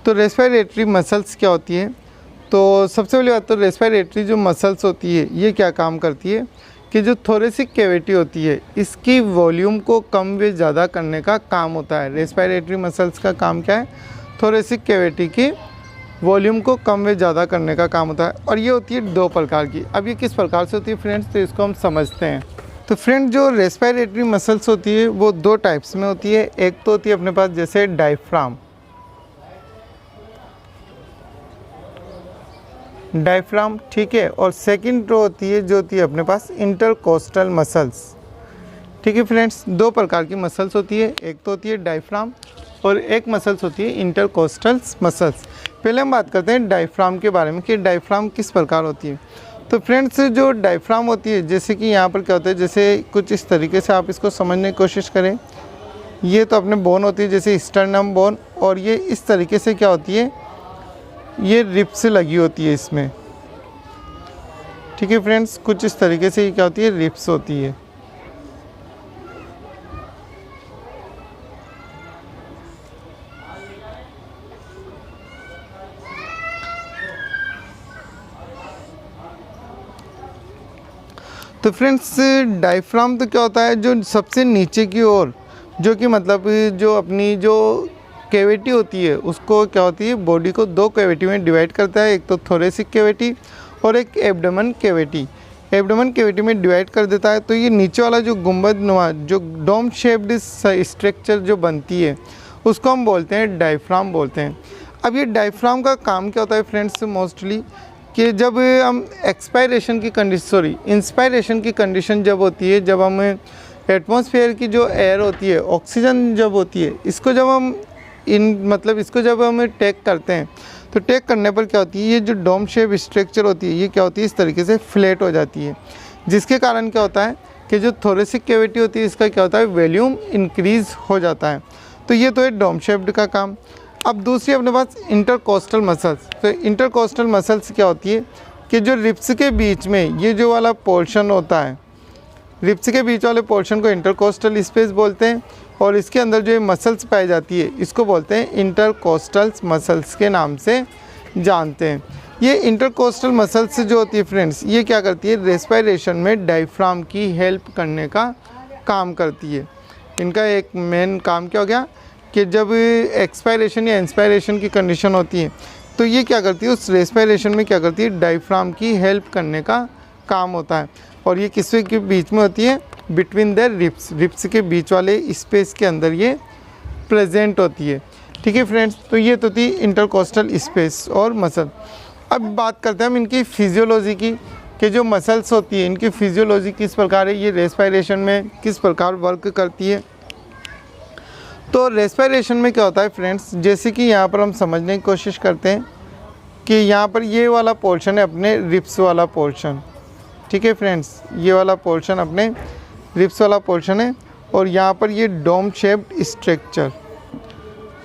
तो respiratory muscles क्या होती है? तो सबसे पहली बात तो रेस्पिरेटरी जो मसल्स होती है ये क्या काम करती है कि जो थोरेसिक कैविटी होती है इसकी वॉल्यूम को कम व ज़्यादा करने का काम होता है। रेस्पिरेटरी मसल्स का काम क्या है? थोरेसिक कैविटी की वॉल्यूम को कम व ज़्यादा करने का काम होता है। और ये होती है 2 प्रकार की। अब ये किस प्रकार से होती है फ्रेंड्स, तो इसको हम समझते हैं। तो फ्रेंड जो रेस्पिरेटरी मसल्स होती है वो 2 टाइप्स में होती है। एक तो होती है अपने पास जैसे डायफ्राम, ठीक है। और सेकंड रो होती है जो होती है अपने पास इंटरकोस्टल मसल्स, ठीक है फ्रेंड्स। 2 प्रकार की मसल्स होती है, एक तो होती है डायफ्राम और एक मसल्स होती है इंटरकोस्टल मसल्स। पहले हम बात करते हैं डायफ्राम के बारे में कि डायफ्राम किस प्रकार होती है। तो फ्रेंड्स जो डायफ्राम होती है जैसे कि यहाँ पर क्या होता है, जैसे कुछ इस तरीके से आप इसको समझने की कोशिश करें। ये तो अपने बोन होती है जैसे स्टर्नम बोन, और ये इस तरीके से क्या होती है, ये रिब्स लगी होती है इसमें, ठीक है फ्रेंड्स। कुछ इस तरीके से ये क्या होती है, रिब्स होती है। तो फ्रेंड्स डायफ्राम तो क्या होता है, जो सबसे नीचे की ओर जो कि मतलब जो अपनी जो कैविटी होती है उसको क्या होती है, बॉडी को 2 कैविटी में डिवाइड करता है। एक तो थोरेसिक कैविटी और एक एब्डोमेन कैविटी। एब्डोमेन कैविटी में डिवाइड कर देता है। तो ये नीचे वाला जो गुंबद नुमा जो डोम शेप्ड स्ट्रक्चर जो बनती है उसको हम बोलते हैं डायफ्राम बोलते हैं। अब ये डायफ्राम का काम क्या होता है फ्रेंड्स, मोस्टली कि जब हम इंस्पायरेशन की कंडीशन जब होती है, जब हम एटमॉस्फेयर की जो एयर होती है, ऑक्सीजन जब होती है, इसको जब हम इसको जब हम टेक करते हैं तो टेक करने पर क्या होती है, ये जो डोम शेप स्ट्रक्चर होती है ये क्या होती है, इस तरीके से फ्लैट हो जाती है। जिसके कारण क्या होता है कि जो थोरेसिक कैविटी होती है इसका क्या होता है, वॉल्यूम इंक्रीज़ हो जाता है। तो ये तो है डोम शेप्ड का काम। अब दूसरी अपने पास इंटरकोस्टल मसल्स। तो इंटरकोस्टल मसल्स क्या होती है कि जो रिब्स के बीच में ये जो वाला पोर्शन होता है, रिब्स के बीच वाले पोर्शन को इंटरकोस्टल स्पेस बोलते हैं, और इसके अंदर जो मसल्स पाई जाती है इसको बोलते हैं इंटरकोस्टल मसल्स के नाम से जानते हैं। ये इंटरकोस्टल मसल्स जो होती है फ्रेंड्स ये क्या करती है, रेस्पिरेशन में डायफ्राम की हेल्प करने का काम करती है। इनका एक मेन काम क्या हो गया कि जब एक्सपायरेशन या इंस्पायरेशन की कंडीशन होती है तो ये क्या करती है, उस रेस्पिरेशन में क्या करती है, डायफ्राम की हेल्प करने का काम होता है। और ये किसके के बीच में होती है, बिटवीन द रिब्स के बीच वाले स्पेस के अंदर ये प्रेजेंट होती है, ठीक है फ्रेंड्स। तो ये तो थी इंटरकोस्टल स्पेस और मसल। अब बात करते हैं हम इनकी फिजियोलॉजी की कि जो मसल्स होती है इनकी फिजियोलॉजी किस प्रकार है, ये रेस्पिरेशन में किस प्रकार वर्क करती है। तो रेस्पिरेशन में क्या होता है फ्रेंड्स, जैसे कि यहाँ पर हम समझने की कोशिश करते हैं कि यहाँ पर ये वाला पोर्शन है अपने रिब्स वाला पोर्शन, ठीक है फ्रेंड्स। ये वाला पोर्शन अपने रिब्स वाला पोर्शन है, और यहाँ पर ये डोम शेप्ड स्ट्रक्चर,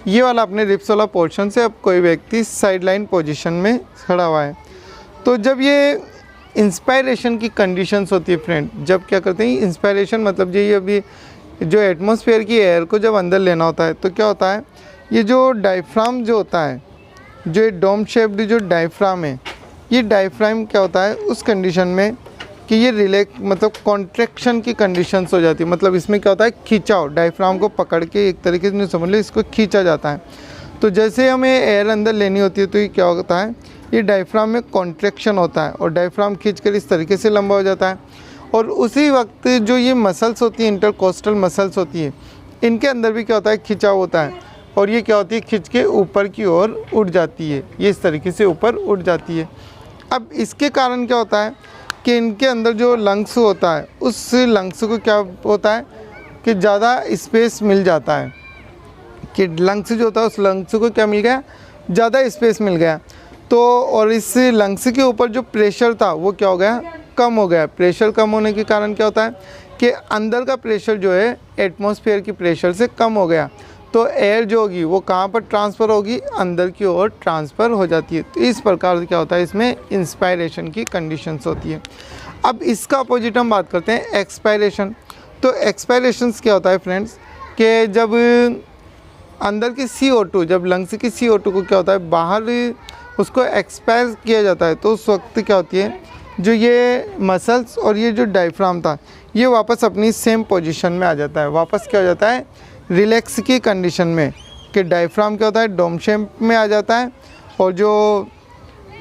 ये वाला अपने रिब्स वाला पोर्शन से अब कोई व्यक्ति साइड लाइन पोजिशन में खड़ा हुआ है। तो जब ये इंस्पायरेशन की कंडीशंस होती है फ्रेंड, जब क्या करते हैं इंस्पायरेशन मतलब ये अभी जो एटमॉस्फेयर की एयर को जब अंदर लेना होता है तो क्या होता है, ये जो डायफ्राम जो होता है, जो डोम शेप्ड जो डायफ्राम है, ये डायफ्राम क्या होता है उस कंडीशन में कि ये रिलैक्स मतलब कॉन्ट्रैक्शन की कंडीशंस हो जाती है। मतलब इसमें क्या होता है, खिंचाव, डायफ्राम को पकड़ के एक तरीके से नहीं समझ लो, इसको खींचा जाता है। तो जैसे हमें एयर अंदर लेनी होती है तो ये क्या होता है, ये डायफ्राम में कॉन्ट्रैक्शन होता है और डायफ्राम खींचकर इस तरीके से लंबा हो जाता है। और उसी वक्त जो ये मसल्स होती हैं, इंटरकोस्टल मसल्स होती है, इनके अंदर भी क्या होता है, खिंचाव होता है, और ये क्या होती है, खिंच के ऊपर की ओर उठ जाती है, ये इस तरीके से ऊपर उठ जाती है। अब इसके कारण क्या होता है कि इनके अंदर जो लंग्स होता है उस लंग्स को क्या होता है कि ज़्यादा स्पेस मिल जाता है, कि लंग्स जो होता है उस लंग्स को क्या मिल गया, ज़्यादा स्पेस मिल गया। तो और इस लंग्स के ऊपर जो प्रेशर था वो क्या हो गया, कम हो गया। प्रेशर कम होने के कारण क्या होता है कि अंदर का प्रेशर जो है एटमॉस्फेयर की प्रेशर से कम हो गया, तो एयर जो होगी वो कहाँ पर ट्रांसफ़र होगी, अंदर की ओर ट्रांसफ़र हो जाती है। तो इस प्रकार से क्या होता है, इसमें इंस्पायरेशन की कंडीशंस होती है। अब इसका अपोजिट हम बात करते हैं एक्सपायरेशन। तो एक्सपायरेशंस क्या होता है फ्रेंड्स कि जब अंदर की CO2, जब लंग्स की CO2 को क्या होता है बाहर उसको एक्सपायर किया जाता है, तो उस वक्त क्या होती है जो ये मसल्स और ये जो डायफ्राम था ये वापस अपनी सेम पोजीशन में आ जाता है, वापस क्या हो जाता है रिलैक्स की कंडीशन में, कि डायफ्राम क्या होता है डोम शेप में आ जाता है और जो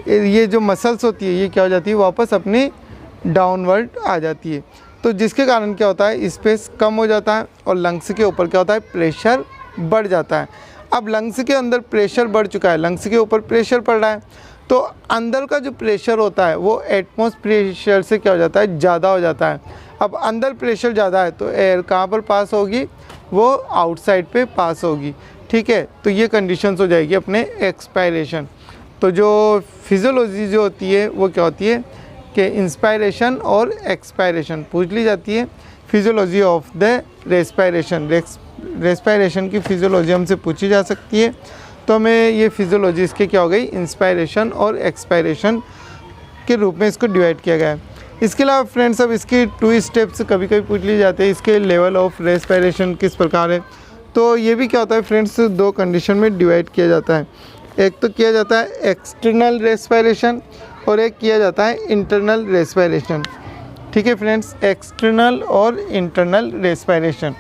ये जो मसल्स होती है ये क्या हो जाती है वापस अपनी डाउनवर्ड आ जाती है। तो जिसके कारण क्या होता है स्पेस कम हो जाता है और लंग्स के ऊपर क्या होता है प्रेशर बढ़ जाता है। अब लंग्स के अंदर प्रेशर बढ़ चुका है, लंग्स के ऊपर प्रेशर पड़ रहा है, तो अंदर का जो प्रेशर होता है वो एटमॉस्फेयर प्रेशर से क्या हो जाता है ज़्यादा हो जाता है। अब अंदर प्रेशर ज़्यादा है तो एयर कहाँ पर पास होगी, वो आउटसाइड पे पास होगी, ठीक है। तो ये कंडीशंस हो जाएगी अपने एक्सपायरेशन। तो जो फिजियोलॉजी जो होती है वो क्या होती है कि इंस्पायरेशन और एक्सपायरेशन पूछ ली जाती है। Physiology of the respiration, respiration की फिजियोलॉजी हमसे पूछी जा सकती है, तो हमें ये फिजियोलॉजी इसके क्या हो गई इंस्पायरेशन और एक्सपायरेशन के रूप में इसको डिवाइड किया गया है। इसके अलावा फ्रेंड्स अब इसके 2 स्टेप्स कभी कभी पूछ लिए जाते हैं, इसके लेवल ऑफ रेस्पायरेशन किस प्रकार है। तो ये भी क्या होता है फ्रेंड्स 2 कंडीशन में डिवाइड किया जाता है, एक तो किया जाता है एक्सटर्नल रेस्पायरेशन और एक किया जाता है इंटरनल रेस्पायरेशन, ठीक है फ्रेंड्स, एक्सटर्नल और इंटरनल रेस्पायरेशन।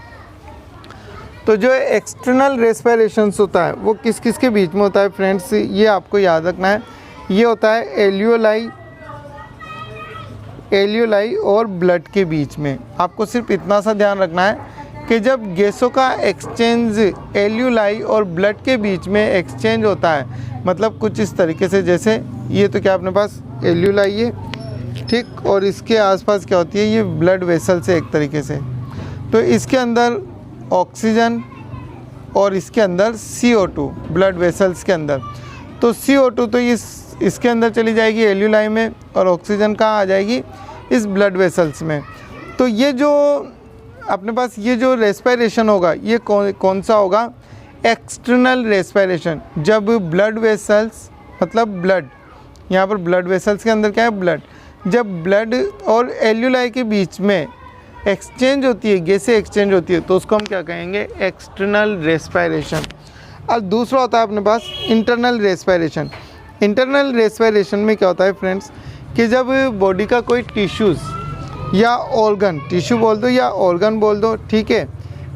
तो जो एक्सटर्नल रेस्पायरेशन होता है वो किस किस के बीच में होता है फ्रेंड्स, ये आपको याद रखना है। ये होता है एल्यूलाई और ब्लड के बीच में। आपको सिर्फ इतना सा ध्यान रखना है कि जब गैसों का एक्सचेंज एल्यूलाई और ब्लड के बीच में एक्सचेंज होता है, मतलब कुछ इस तरीके से, जैसे ये तो क्या अपने पास एल्यूलाई है, ठीक, और इसके आसपास क्या होती है ये ब्लड वेसल से एक तरीके से, तो इसके अंदर ऑक्सीजन और इसके अंदर CO2 ब्लड वेसल्स के अंदर। तो CO2 तो इसके अंदर चली जाएगी एल्यूलाई में और ऑक्सीजन कहाँ आ जाएगी इस ब्लड वेसल्स में। तो ये जो अपने पास ये जो रेस्पायरेशन होगा ये कौन सा होगा एक्सटर्नल रेस्पायरेशन। जब ब्लड वेसल्स मतलब ब्लड, यहाँ पर ब्लड वेसल्स के अंदर क्या है ब्लड, जब ब्लड और एल्यूलाई के बीच में एक्सचेंज होती है, गैसें एक्सचेंज होती है, तो उसको हम क्या कहेंगे एक्सटर्नल रेस्पायरेशन। और दूसरा होता है अपने पास इंटरनल रेस्पायरेशन। इंटरनल रेस्पायरेशन में क्या होता है फ्रेंड्स कि जब बॉडी का कोई टिश्यूज़ या ऑर्गन, टिश्यू बोल दो या ऑर्गन बोल दो, ठीक है,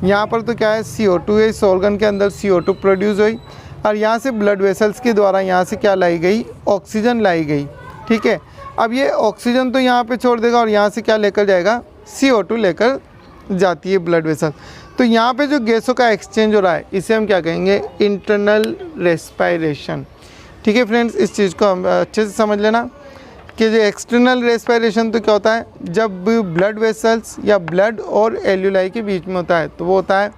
यहाँ पर तो क्या है CO2 है, इस ऑर्गन के अंदर CO2 प्रोड्यूस हुई और यहाँ से ब्लड वेसल्स के द्वारा यहाँ से क्या लाई गई ऑक्सीजन लाई गई, ठीक है। अब ये ऑक्सीजन तो यहाँ पे छोड़ देगा और यहाँ से क्या लेकर जाएगा CO2 लेकर जाती है ब्लड वेसल। तो यहाँ पे जो गैसों का एक्सचेंज हो रहा है इसे हम क्या कहेंगे इंटरनल रेस्पायरेशन, ठीक है फ्रेंड्स। इस चीज़ को हम अच्छे से समझ लेना कि जो एक्सटर्नल रेस्पायरेशन तो क्या होता है जब ब्लड वेसल्स या ब्लड और एल्यूलाई के बीच में होता है तो वो होता है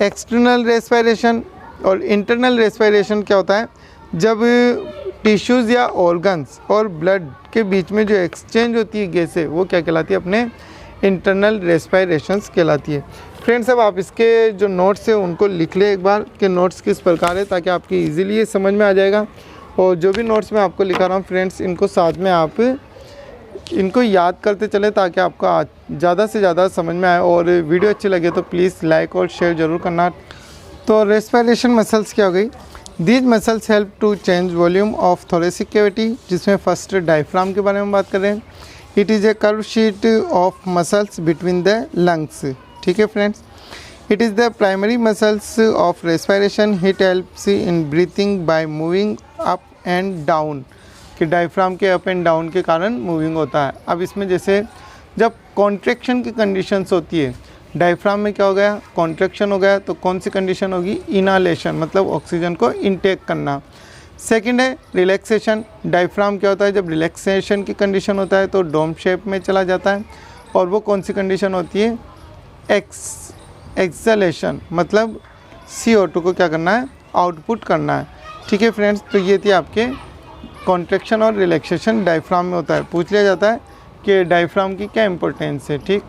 एक्सटर्नल रेस्पायरेशन। और इंटरनल रेस्पायरेशन क्या होता है जब टिश्यूज़ या ऑर्गन्स और ब्लड के बीच में जो एक्सचेंज होती है गैसें वो क्या कहलाती है अपने इंटरनल रेस्पायरेशंस कहलाती है। फ्रेंड्स अब आप इसके जो नोट्स है उनको लिख ले एक बार कि नोट्स किस प्रकार है, ताकि आपकी इजीली ये समझ में आ जाएगा। और जो भी नोट्स मैं आपको लिखा रहा हूँ फ्रेंड्स इनको साथ में आप इनको याद करते चले ताकि आपका ज़्यादा से ज़्यादा समझ में आए। और वीडियो अच्छी लगे तो प्लीज़ लाइक और शेयर ज़रूर करना। तो रेस्पायरेशन मसल्स क्या हो गई, these muscles help to change volume of thoracic cavity, जिसमें फर्स्ट डायफ्राम के बारे में बात कर रहे हैं। It is a curve sheet of muscles between the lungs, ठीक है friends. It is the primary muscles of respiration, it helps in breathing by moving up and down, कि डायफ्राम के अप एंड डाउन के कारण moving होता है। अब इसमें जैसे जब कॉन्ट्रैक्शन की कंडीशंस होती है, डायफ्राम में क्या हो गया कॉन्ट्रैक्शन हो गया, तो कौन सी कंडीशन होगी इनहालेशन, मतलब ऑक्सीजन को इनटेक करना। सेकंड है रिलैक्सेशन, डायफ्राम क्या होता है जब रिलैक्सेशन की कंडीशन होता है तो डोम शेप में चला जाता है, और वो कौन सी कंडीशन होती है एक्सलेशन, मतलब CO2 को क्या करना है आउटपुट करना है, ठीक है फ्रेंड्स। तो ये थी आपके कॉन्ट्रैक्शन और रिलैक्सेशन डायफ्राम में होता है, पूछ लिया जाता है कि डायफ्राम की क्या इंपॉर्टेंस है, ठीक।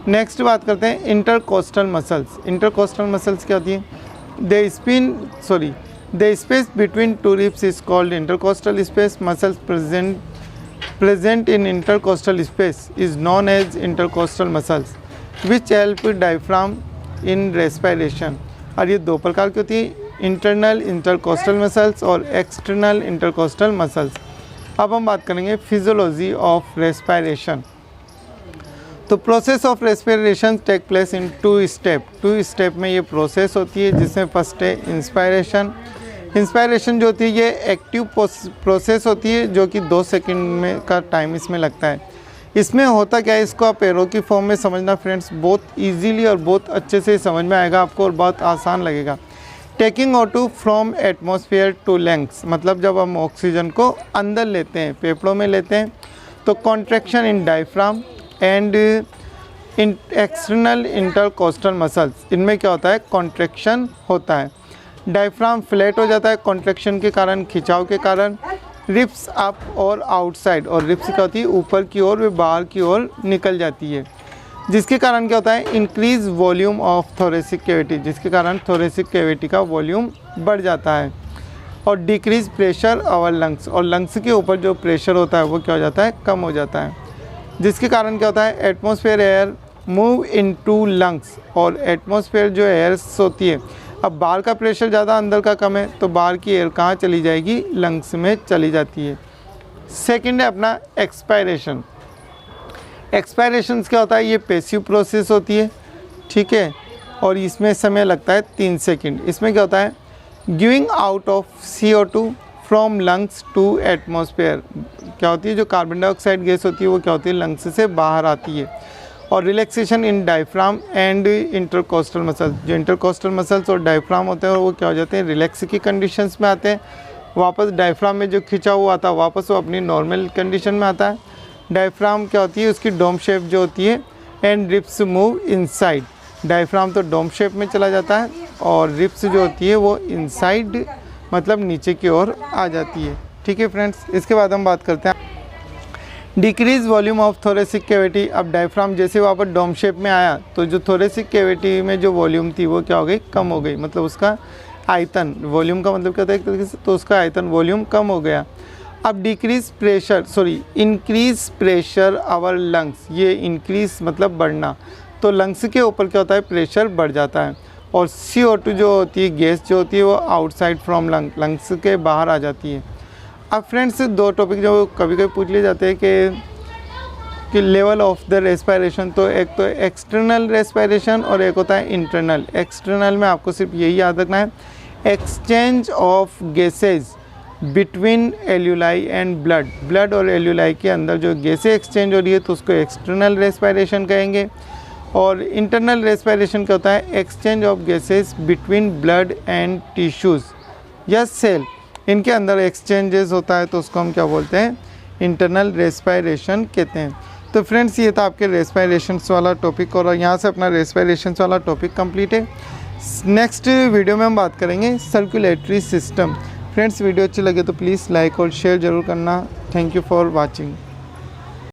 नेक्स्ट बात करते हैं इंटरकोस्टल मसल्स। इंटरकोस्टल मसल्स क्या होती है the space between two ribs is called intercostal space. Muscles present in intercostal space is known as intercostal muscles which help diaphragm in respiration। और ये 2 प्रकार की होती है, इंटरनल इंटरकोस्टल मसल्स और एक्सटर्नल इंटरकोस्टल मसल्स। अब हम बात करेंगे फिजियोलॉजी ऑफ रेस्पिरेशन। तो process of respiration take place in 2 step. 2 step में ये प्रोसेस होती है, जिसमें फर्स्ट है इंस्पायरेशन। इंस्पायरेशन जो होती है ये एक्टिव प्रोसेस होती है, जो कि 2 सेकंड में का टाइम इसमें लगता है। इसमें होता क्या है, इसको आप एरो की फॉर्म में समझना फ्रेंड्स, बहुत इजीली और बहुत अच्छे से समझ में आएगा आपको और बहुत आसान लगेगा। Taking O2 from atmosphere to lungs, मतलब जब हम ऑक्सीजन को अंदर लेते हैं, फेफड़ों में लेते हैं, तो contraction in diaphragm and in external intercostal muscles, इनमें क्या होता है, कॉन्ट्रैक्शन होता है। डायफ्राम फ्लैट हो जाता है कॉन्ट्रैक्शन के कारण, खिंचाव के कारण। रिप्स अप और आउटसाइड, और रिप्स क्या होती है, ऊपर की ओर, वे बाहर की ओर निकल जाती है, जिसके कारण क्या होता है, increase volume of thoracic cavity, जिसके कारण थोरेसिक कैविटी का वॉल्यूम बढ़ जाता है। और डिक्रीज प्रेशर अवर लंग्स, और लंग्स के ऊपर जो प्रेशर होता है वो क्या हो जाता है, कम हो जाता है, जिसके कारण क्या होता है, atmosphere air move into lungs, और एटमॉस्फेयर जो एयर्स होती है, अब बाहर का प्रेशर ज़्यादा अंदर का कम है, तो बाहर की एयर कहाँ चली जाएगी, लंग्स में चली जाती है। सेकंड है अपना एक्सपायरेशन। एक्सपायरेशन क्या होता है, ये पैसिव प्रोसेस होती है, ठीक है, और इसमें समय लगता है 3 सेकंड। इसमें क्या होता है, giving out of CO2 from lungs to atmosphere, क्या होती है, जो कार्बन डाइऑक्साइड गैस होती है वो क्या होती है, लंग्स से बाहर आती है। और relaxation in diaphragm and intercostal muscles, जो इंटरकोस्टल मसल्स और डायफ्राम होते हैं वो क्या हो जाते हैं, रिलैक्स की कंडीशंस में आते हैं, वापस डायफ्राम में जो खिंचा हुआ आता है वापस वो अपनी नॉर्मल कंडीशन में आता है। डायफ्राम क्या होती है, उसकी डोम शेप जो होती है, and ribs move inside, diaphragm तो डोम शेप में चला जाता है और रिप्स जो होती है वो इनसाइड मतलब नीचे की ओर आ जाती है, ठीक है फ्रेंड्स। इसके बाद हम बात करते हैं decrease volume of thoracic cavity. अब डायफ्राम जैसे वापस डोम शेप में आया तो जो थोरेसिक कैविटी में जो वॉल्यूम थी वो क्या हो गई, कम हो गई, मतलब उसका आयतन, वॉल्यूम का मतलब क्या होता है एक तरीके से, तो उसका आयतन वॉल्यूम कम हो गया। अब इंक्रीज प्रेशर आवर लंग्स, ये इंक्रीज मतलब बढ़ना, तो लंग्स के ऊपर क्या होता है, प्रेशर बढ़ जाता है। और CO2 जो होती है, गैस जो होती है वो आउटसाइड फ्रॉम लंग्स के बाहर आ जाती है। अब फ्रेंड्स 2 टॉपिक जो कभी कभी पूछ लिए जाते हैं कि लेवल ऑफ द रेस्पिरेशन, तो एक तो एक्सटर्नल रेस्पिरेशन और एक होता है इंटरनल। एक्सटर्नल में आपको सिर्फ यही याद रखना है, exchange of gases between एल्यूलाई and blood और एल्यूलाई के अंदर जो गैसें एक्सचेंज हो रही है तो उसको एक्सटर्नल रेस्पिरेशन कहेंगे। और इंटरनल रेस्पिरेशन क्या होता है, exchange of gases between blood and tissues या सेल, इनके अंदर एक्सचेंजेस होता है तो उसको हम क्या बोलते हैं, इंटरनल रेस्पिरेशन कहते हैं। तो फ्रेंड्स ये था आपके रेस्पिरेशंस वाला टॉपिक, और यहाँ से अपना रेस्पिरेशंस वाला टॉपिक कंप्लीट है। नेक्स्ट वीडियो में हम बात करेंगे सर्कुलेटरी सिस्टम। फ्रेंड्स वीडियो अच्छी लगे तो प्लीज़ लाइक और शेयर ज़रूर करना। Thank you for watching.